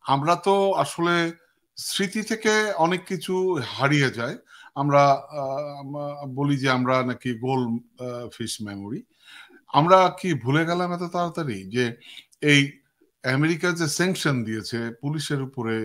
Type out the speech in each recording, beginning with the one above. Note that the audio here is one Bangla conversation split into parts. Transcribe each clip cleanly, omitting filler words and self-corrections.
আমরা তো আসলে স্মৃতি থেকে অনেক কিছু হারিয়ে যায়। আমরা বলি যে আমরা নাকি গোল ফিশ মেমোরি। আমরা কি ভুলে গেলাম এত তাড়াতাড়ি যে এই আমেরিকা যে স্যাংশন দিয়েছে পুলিশের উপরে,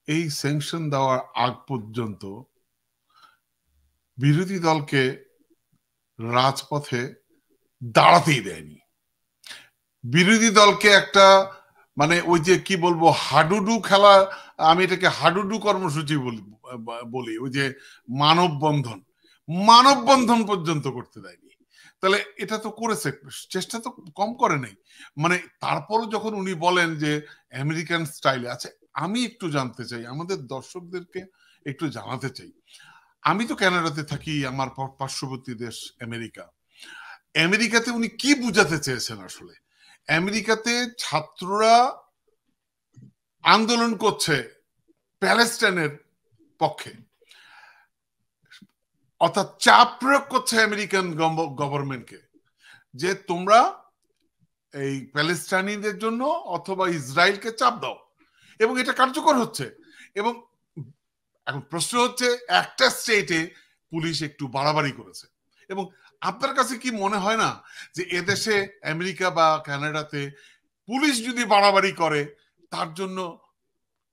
এই স্যাংশন দেওয়ার আগ পর্যন্ত বিরোধী দলকে রাজপথে দাঁড়াতেই দেয়নি। বিরোধী দলকে একটা মানে ওই যে কি বলবো হাডুডু খেলা, আমি এটাকে হাডুডু কর্মসূচি বলি, ওই যে মানববন্ধন পর্যন্ত করতে দেয়নি। তাহলে এটা তো করেছে, চেষ্টা তো কম করে নাই। মানে তারপরও যখন উনি বলেন যে আমেরিকান স্টাইলে আছে, আমি একটু জানতে চাই, আমাদের দর্শকদেরকে একটু জানাতে চাই, আমি তো কানাডাতে থাকি, আমার পার্শ্ববর্তী দেশ আমেরিকা। আমেরিকাতে উনি কি বুঝাতে চেয়েছেন আসলে? আমেরিকাতে ছাত্ররা আন্দোলন করছে প্যালেস্টাইনের পক্ষে, অর্থাৎ চাপ প্রয়োগ করছে আমেরিকান গভর্নমেন্টকে যে তোমরা এই প্যালেস্টাইনিদের জন্য অথবা ইসরায়েলকে চাপ দাও, এবং এটা কার্যকর হচ্ছে। এবং এখন প্রশ্ন হচ্ছে একটা স্টেটে পুলিশ একটু বাড়াবাড়ি করেছে, এবং আপনার কাছে কি মনে হয় না যে এদেশে আমেরিকা বা কানাডাতে পুলিশ যদি বাড়াবাড়ি করে তার জন্য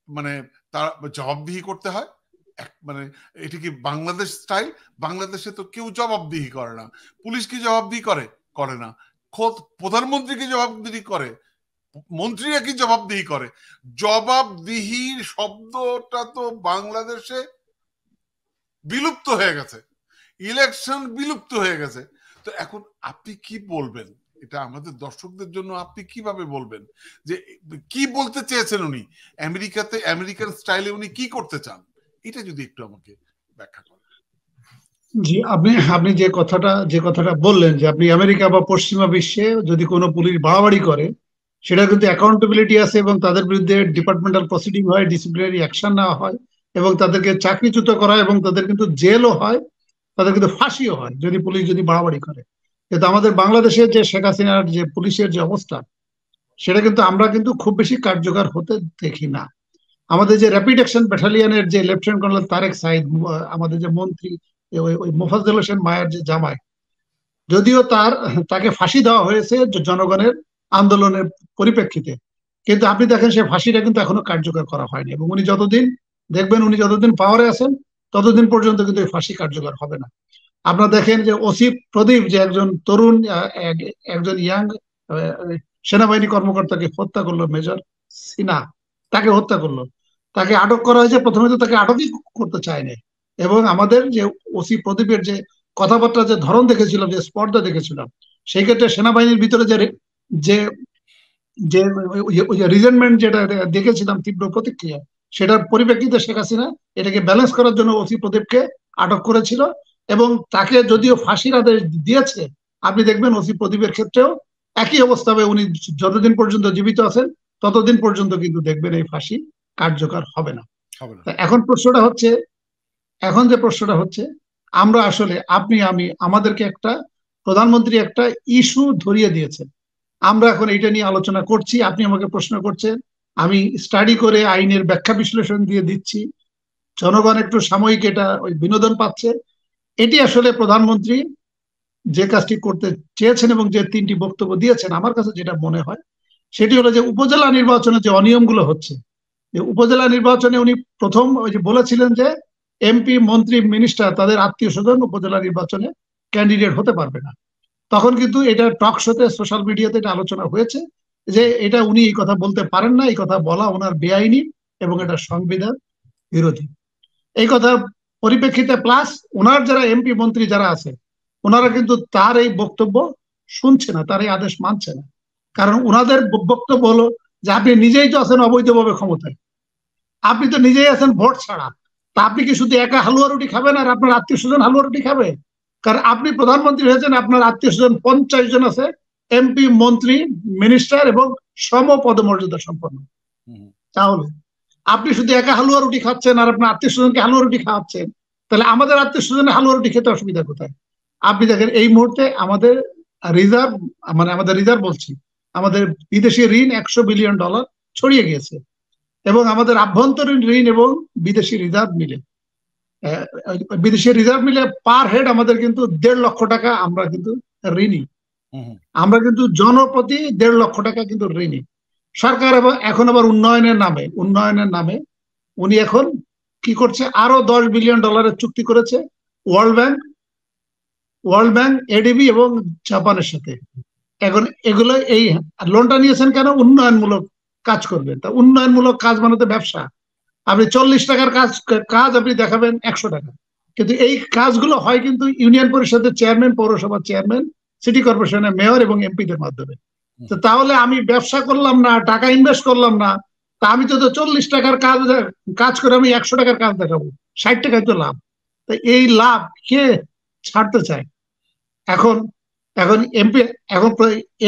মানে তার জবাবদিহি করতে হয়? মানে এটা কি বাংলাদেশ স্টাইল? বাংলাদেশে তো কেউ জবাবদিহি করে না। পুলিশ কি জবাবদিহি করে না। খোদ প্রধানমন্ত্রী কি জবাবদিহি করে? মন্ত্রীরা কি জবাবদিহি করে? জবাবদিহির শব্দটা তো বাংলাদেশে বিলুপ্ত হয়ে গেছে, ইলেকশন বিলুপ্ত হয়ে গেছে। তো এখন আপনি কি বলবেন এটা আমাদের দর্শকদের জন্য? আপনি কিভাবে বলবেন যে কি বলতে চেয়েছেন উনি? আমেরিকাতে আমেরিকান স্টাইলে উনি কি করতে চান, এটা যদি একটু আমাকে ব্যাখ্যা করেন। জি, আপনি যে কথাটা বললেন যে আপনি আমেরিকা বা পশ্চিমা বিশ্বে যদি কোনো পুলিশ বাড়াবাড়ি করে সেটা কিন্তু অ্যাকাউন্টেবিলিটি আছে এবং তাদের বিরুদ্ধে ডিপার্টমেন্টাল প্রসিডিং হয়, ডিসিপ্লিনারি অ্যাকশন নেওয়া হয় এবং তাদেরকে চাকরিচ্যুত করা হয় এবং তাদের কিন্তু জেলও হয়, তাদের কিন্তু ফাঁসিও হয় যদি পুলিশ যদি বাড়াবাড়ি করে। কিন্তু আমাদের বাংলাদেশের যে শেখ হাসিনার যে পুলিশের যে অবস্থা, সেটা কিন্তু আমরা কিন্তু খুব বেশি কার্যকর হতে দেখি না। আমাদের যে র্যাপিড অ্যাকশন ব্যাটালিয়নের যে লেফটেন্যান্ট কর্নেল তারেক সাইদ, আমাদের যে মন্ত্রী, ওই মোফাজ্জল হোসেন মায়ের যে জামাই, যদিও তাকে ফাঁসি দেওয়া হয়েছে জনগণের আন্দোলনের পরিপ্রেক্ষিতে, কিন্তু আপনি দেখেন সে ফাঁসিটা কিন্তু এখনো কার্যকর করা হয়নি এবং উনি যতদিন পাওয়ারে আছেন ততদিন পর্যন্ত কিন্তু এই ফাঁসি কার্যকর হবে না। আপনারা দেখেন যে ওসি প্রদীপ, যে একজন তরুণ একজন ইয়াং সেনাবাহিনী কর্মকর্তাকে হত্যা করলো, মেজর সিনহা, তাকে হত্যা করলো, তাকে আটক করা হয়েছে। প্রথমে তো তাকে আটকই করতে চায়নি এবং আমাদের যে ওসি প্রদীপের যে কথাবার্তা, যে ধরন দেখেছিলাম, যে স্পর্ধা দেখেছিলাম, সেই ক্ষেত্রে সেনাবাহিনীর ভিতরে যে যে রিজেন্টমেন্ট যেটা দেখেছিলাম, তীব্র প্রতিক্রিয়া, সেটার পরিপ্রেক্ষিতে শেখ হাসিনা এটাকে ব্যালেন্স করার জন্য ওসি প্রদীপকে আটক করেছিল এবং তাকে যদিও ফাঁসির আদেশ দিয়েছে, আপনি দেখবেন ওসি প্রদীপের ক্ষেত্রেও একই অবস্থা হবে। উনি যতদিন পর্যন্ত জীবিত আছেন ততদিন পর্যন্ত কিন্তু দেখবেন এই ফাঁসি কার্যকর হবে না। এখন যে প্রশ্নটা হচ্ছে আমরা আসলে আমি আমাদেরকে প্রধানমন্ত্রী একটা ইস্যু ধরিয়ে দিয়েছেন, আমরা এখন এটা নিয়ে আলোচনা করছি, আপনি আমাকে প্রশ্ন করছেন, আমি স্টাডি করে আইনের ব্যাখ্যা বিশ্লেষণ দিয়ে দিচ্ছি, জনগণ একটু সাময়িক এটা ওই বিনোদন পাচ্ছে। এটি আসলে প্রধানমন্ত্রী যে কাজটি করতে চেয়েছেন এবং যে 3টি বক্তব্য দিয়েছেন, আমার কাছে যেটা মনে হয় সেটি হলো যে উপজেলা নির্বাচনে যে অনিয়মগুলো হচ্ছে, উপজেলা নির্বাচনে উনি প্রথম ওই যে বলেছিলেন যে এমপি, মন্ত্রী, মিনিস্টার তাদের আত্মীয় স্বজন উপজেলা নির্বাচনে ক্যান্ডিডেট হতে পারবে না। তখন কিন্তু এটা টক শোতে, সোশ্যাল মিডিয়াতে এটা আলোচনা হয়েছে যে এটা উনি এই কথা বলতে পারেন না, এই কথা বলা ওনার বেআইনি এবং এটা সংবিধান বিরোধী। এই কথা পরিপ্রেক্ষিতে প্লাস ওনার যারা এমপি মন্ত্রী যারা আছে, ওনারা কিন্তু তার এই বক্তব্য শুনছে না, তার এই আদেশ মানছে না। কারণ ওনাদের বক্তব্য হলো যে আপনি নিজেই তো আছেন অবৈধভাবে ক্ষমতায়, আপনি তো নিজেই আছেন ভোট ছাড়া, তা আপনি কি শুধু একা হালুয়া রুটি খাবেন আর আপনার আত্মীয় স্বজন হালুয়া রুটি খাবে? কারণ আপনি প্রধানমন্ত্রী হয়েছেন, আপনার আত্মীয় স্বজন 50 জন আছে, এমপি, মন্ত্রী, মিনিস্টার এবং সম পদমর্যাদা সম্পন্ন। তাহলে আপনি শুধু একা হালুয়া রুটি খাচ্ছেন আর আপনার আত্মীয় স্বজনকে হালুয়া রুটি খাওয়াচ্ছেন, তাহলে আমাদের আত্মীয় স্বজনের হালুয়া রুটি খেতে অসুবিধা কোথায়? আপনি দেখেন এই মুহূর্তে আমাদের রিজার্ভ বলছি, আমাদের বিদেশি ঋণ $100 বিলিয়ন ছড়িয়ে গিয়েছে। এবং আমাদের আভ্যন্তরীণ ঋণ এবং বিদেশি রিজার্ভ মিলে বিদেশি রিজার্ভ মিলে পার হেড আমাদের কিন্তু 1.5 লক্ষ টাকা আমরা কিন্তু ঋণী। আমরা কিন্তু জনপ্রতি 1.5 লক্ষ টাকা কিন্তু ঋণী। সরকার এখন আবার উন্নয়নের নামে উনি এখন কি করছে, আরো $10 বিলিয়ন চুক্তি করেছে ওয়ার্ল্ড ব্যাংক, এডিবি এবং জাপানের সাথে। এখন এগুলো এই লোনটা নিয়েছেন কেন? উন্নয়নমূলক কাজ করবেন। তা উন্নয়নমূলক কাজ মানে তো ব্যবসা। আপনি 40 টাকার কাজ আপনি দেখাবেন 100 টাকা, কিন্তু এই কাজগুলো হয় কিন্তু ইউনিয়ন পরিষদের চেয়ারম্যান, পৌরসভার চেয়ারম্যান, সিটি কর্পোরেশনের মেয়র এবং এমপিদের মাধ্যমে। তো তাহলে আমি ব্যবসা করলাম না, টাকা ইনভেস্ট করলাম না, তা আমি তো 40 টাকার কাজ করে আমি 100 টাকার কাজ দেখাবো, 60 টাকায় তো লাভ। তো এই লাভ কে ছাড়তে চায়? এখন এখন এমপি এখন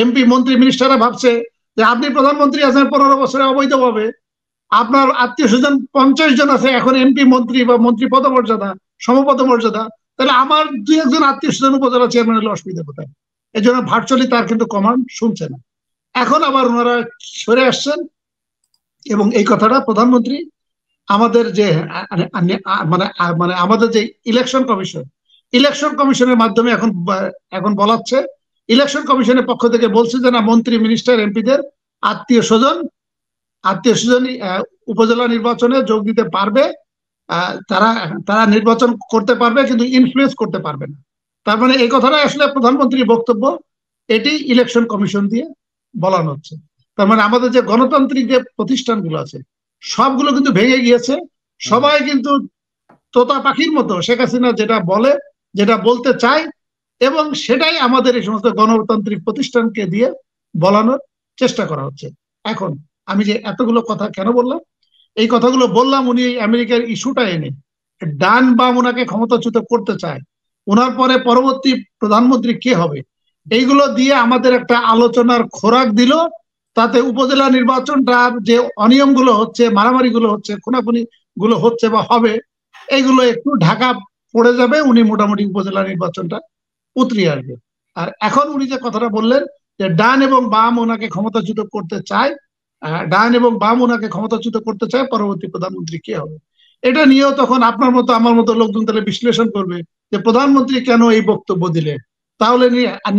এমপি মন্ত্রী মিনিস্টাররা ভাবছে যে আপনি প্রধানমন্ত্রী আছেন 15 বছরে অবৈধভাবে, আপনার আত্মীয় স্বজন 50 জন আছে এখন এমপি, মন্ত্রী বা মন্ত্রী পদমর্যাদা, সমপদমর্যাদা, তাহলে আমার 2-1 আত্মীয় স্বজন উপজেলা চেয়ারম্যান হলে অসুবিধা কোথায়? এই জন্য ভার্চুয়ালি তার কিন্তু কমান্ড শুনছে না। এখন আবার ওনারা সরে আসছেন এবং এই কথাটা প্রধানমন্ত্রী আমাদের যে মানে মানে আমাদের যে ইলেকশন কমিশনের মাধ্যমে এখন বলাচ্ছে। ইলেকশন কমিশনের পক্ষ থেকে বলছে যে না, মন্ত্রী, মিনিস্টার, এমপিদের আত্মীয় স্বজন উপজেলা নির্বাচনে যোগ দিতে পারবে, তারা তারা নির্বাচন করতে পারবে কিন্তু ইনফ্লুয়েন্স করতে পারবে না। তার মানে এই কথাটাই আসলে প্রধানমন্ত্রীর বক্তব্য, এটি ইলেকশন কমিশন দিয়ে বলানো হচ্ছে। তার মানে আমাদের যে গণতান্ত্রিক যে প্রতিষ্ঠানগুলো আছে সবগুলো কিন্তু ভেঙে গিয়েছে। সবাই কিন্তু তোতা পাখির মতো শেখ হাসিনা যেটা বলে, যেটা বলতে চায়, এবং সেটাই আমাদের এই সমস্ত গণতান্ত্রিক প্রতিষ্ঠানকে দিয়ে বলানোর চেষ্টা করা হচ্ছে। এখন আমি যে এতগুলো কথা কেন বললাম, এই কথাগুলো বললাম উনি আমেরিকার ইস্যুটা এনে ডান বাম ওনাকে ক্ষমতাচ্যুত করতে চায়, ওনার পরে পরবর্তী প্রধানমন্ত্রী কে হবে, এইগুলো দিয়ে আমাদের একটা আলোচনার খোরাক দিল। তাতে উপজেলা নির্বাচনটা যে অনিয়ম গুলো হচ্ছে, মারামারি গুলো হচ্ছে, খুনাখুনি গুলো হচ্ছে বা হবে, এইগুলো একটু ঢাকা পড়ে যাবে, উনি মোটামুটি উপজেলা নির্বাচনটা উতরিয়ে আসবে। আর এখন উনি যে কথাটা বললেন যে ডান এবং বাম ওনাকে ক্ষমতাচ্যুত করতে চায়, পরবর্তী প্রধানমন্ত্রী কে হবে, এটা নিয়েও তখন আপনার মতো আমার মতো লোকজন তাহলে বিশ্লেষণ করবে যে প্রধানমন্ত্রী কেন এই বক্তব্য দিলে, তাহলে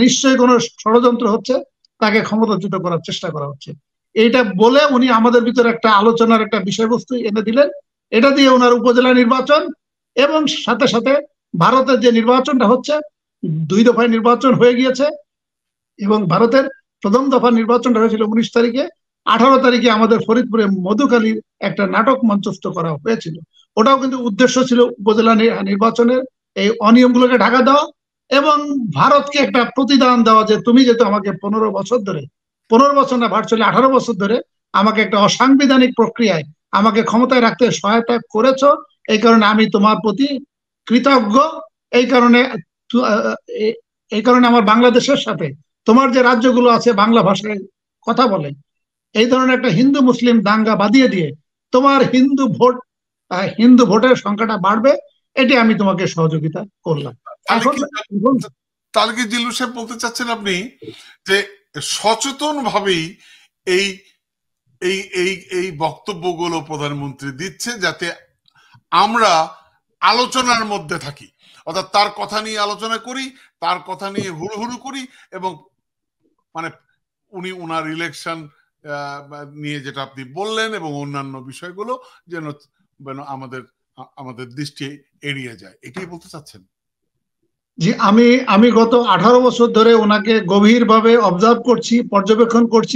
নিশ্চয়ই কোনো ষড়যন্ত্র হচ্ছে, তাকে ক্ষমতাচ্যুত করার চেষ্টা করা হচ্ছে। এইটা বলে উনি আমাদের ভিতরে একটা আলোচনার একটা বিষয়বস্তু এনে দিলেন। এটা দিয়ে ওনার উপজেলা নির্বাচন এবং সাথে সাথে ভারতের যে নির্বাচনটা হচ্ছে, 2 দফায় নির্বাচন হয়ে গিয়েছে এবং ভারতের প্রথম দফা নির্বাচনটা হয়েছিল 19 তারিখে। 18 তারিখে আমাদের ফরিদপুরে মধুখালীর একটা নাটক মঞ্চস্থ করা হয়েছিল। ওটাও কিন্তু উদ্দেশ্য ছিল উপজেলা নির্বাচনের এই অনিয়মগুলোকে ঢাকা দেওয়া এবং ভারতকে একটা প্রতিদান দেওয়া যে তুমি যেহেতু আমাকে 15 বছর ধরে, 15 বছর না ভার্চুয়ালি 18 বছর ধরে আমাকে একটা অসাংবিধানিক প্রক্রিয়ায় আমাকে ক্ষমতায় রাখতে সহায়তা করেছ, এই কারণে আমি তোমার প্রতি কৃতজ্ঞ। এই কারণে আমার বাংলাদেশের সাথে তোমার যে রাজ্যগুলো আছে বাংলা ভাষায় কথা বলে, এই ধরনের একটা হিন্দু মুসলিম দাঙ্গা বাঁধিয়ে দিয়ে তোমার হিন্দু ভোটের সংখ্যাটা বাড়বে, এটি আমি তোমাকে সহযোগিতা করলাম। এখন তাহলে কি জিল্লুর সাহেব বলতে চাচ্ছেন আপনি যে সচেতন ভাবেই এই এই এই এই বক্তব্যগুলো প্রধানমন্ত্রী দিচ্ছে যাতে আমরা আলোচনার মধ্যে থাকি, অর্থাৎ তার কথা নিয়ে আলোচনা করি, তার কথা নিয়ে হুড়ুহুড়ু করি, এবং মানে উনি ওনার ইলেকশন নিয়ে যেটা আপনি বললেন এবং অন্যান্য বিষয়গুলো যেন আমাদের দৃষ্টি এড়িয়ে যায়, এটাই বলতে চাচ্ছেন? জি, আমি গত 18 বছর ধরে ওনাকে গভীরভাবে অবজার্ভ করছি, পর্যবেক্ষণ করছি,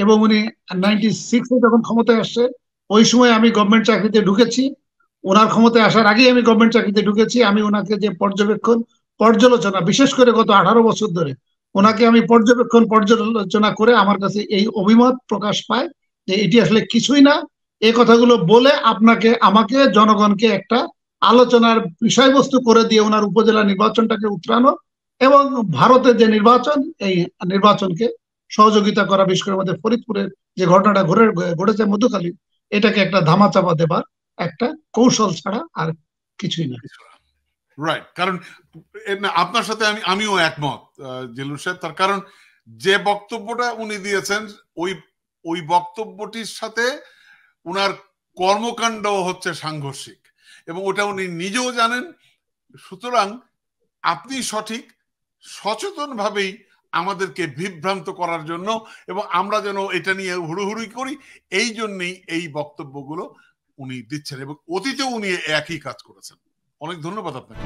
এবং উনি 96-এ যখন ক্ষমতায় আসছে ওই সময় আমি গভর্নমেন্ট চাকরিতে ঢুকেছি। ওনার ক্ষমতায় আসার আগেই আমি গভর্নমেন্ট চাকরিতে ঢুকেছি। আমি ওনাকে যে পর্যালোচনা বিশেষ করে গত 18 বছর ধরে ওনাকে আমি পর্যালোচনা করে আমার কাছে এই অভিমত প্রকাশ পায় যে এটি আসলে কিছুই না। এই কথাগুলো বলে আমাকে জনগণকে একটা আলোচনার বিষয়বস্তু করে দিয়ে ওনার উপজেলা নির্বাচনটাকে উতরানো এবং ভারতের যে নির্বাচন, এই নির্বাচনকে সহযোগিতা করা, বিশেষ করে আমাদের ফরিদপুরের যে ঘটনাটা ঘটেছে মধুখালী, এটাকে একটা ধামাচাপা দেবার একটা কৌশল ছাড়া আর কিছুই না। রাইট, কারণ আপনার সাথে আমিও একমত জিল্লুর সাহেব। তার কারণ যে বক্তব্যটা উনি দিয়েছেন ওই ওই বক্তব্যটির সাথে উনার কর্মকাণ্ড হচ্ছে সাংঘর্ষিক এবং ওটা উনি নিজেও জানেন। সুতরাং আপনি সঠিক, সচেতন ভাবেই আমাদেরকে বিভ্রান্ত করার জন্য এবং আমরা যেন এটা নিয়ে হুড়োহুড়ি করি এই জন্যই এই বক্তব্যগুলো উনি দিচ্ছেন এবং অতীতেও উনি একই কাজ করেছেন। অনেক ধন্যবাদ আপনাকে।